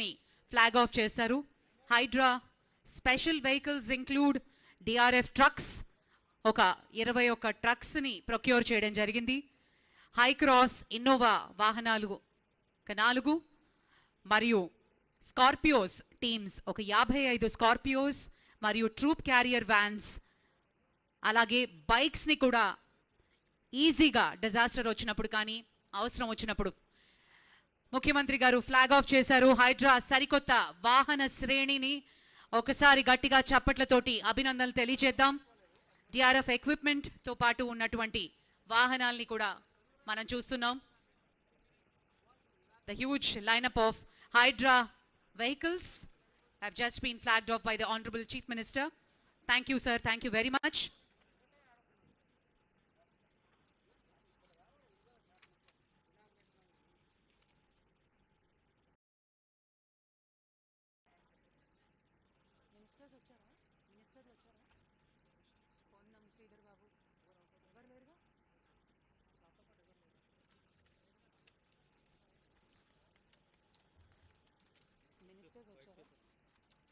ని flag off చేస్తారు. Hydraa special vehicles include DRF trucks, ఒక 21 ట్రక్స్ ని ప్రొక్యూర్ చేయడం జరిగింది. హై క్రాస్ ఇన్నోవా వాహనాలు 4 మరియు స్కార్పియోస్ టీమ్స్ ఒక 55 స్కార్పియోస్ మరియు ట్రూప్ క్యారియర్ వ్యాన్స్, అలాగే బైక్స్ ని కూడా ఈజీగా డిజాస్టర్ వచ్చినప్పుడు కానీ అవసరం వచ్చినప్పుడు ముఖ్యమంత్రి గారు ఫ్లాగ్ ఆఫ్ చేశారు. హైడ్రా సరికొత్త వాహన శ్రేణిని ఒకసారి గట్టిగా చప్పట్లతోటి అభినందనలు తెలియజేద్దాం. డిఆర్ఎఫ్ ఎక్విప్మెంట్ తో పాటు ఉన్నటువంటి వాహనాల్ని కూడా మనం చూస్తున్నాం. The huge lineup of Hydraa vehicles have just been flagged off by the Honorable Chief Minister. Thank you, sir. Thank you very much.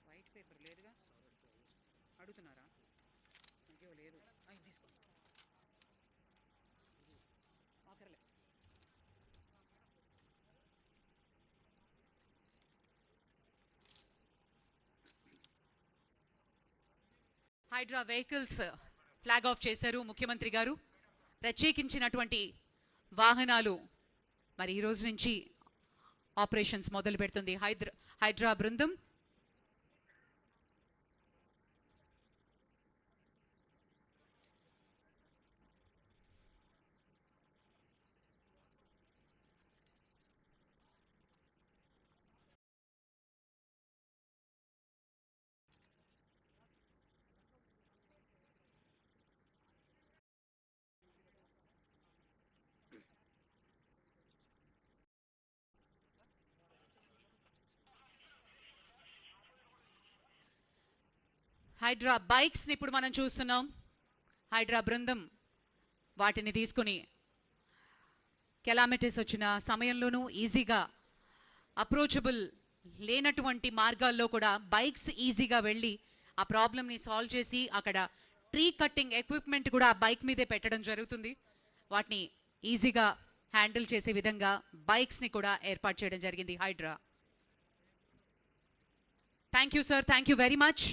White paper లేదుగా, అడుగుతున్నారా? అయ్యో లేదు, తీసుకో ఆఖరలే. హైడ్రా వెహికల్స్ ఫ్లాగ్ ఆఫ్ చేశారు ముఖ్యమంత్రి గారు. ప్రత్యేకించినటువంటి వాహనాలు మరి ఈ రోజు నుంచి ఆపరేషన్స్ మొదలు పెడుతుంది హైడ్రా బృందం. హైడ్రా బైక్స్ ని ఇప్పుడు మనం చూస్తున్నాం. హైడ్రా బృందం వాటిని తీసుకుని కెలామిటీస్ వచ్చిన సమయంలోనూ ఈజీగా అప్రోచబుల్ లేనటువంటి మార్గాల్లో కూడా బైక్స్ ఈజీగా వెళ్ళి ఆ ప్రాబ్లమ్ ని సాల్వ్ చేసి అక్కడ ట్రీ కట్టింగ్ ఎక్విప్మెంట్ కూడా ఆ బైక్ మీదే పెట్టడం జరుగుతుంది. వాటిని ఈజీగా హ్యాండిల్ చేసే విధంగా బైక్స్ ని కూడా ఏర్పాటు చేయడం జరిగింది Hydraa. Thank you sir, thank you very much.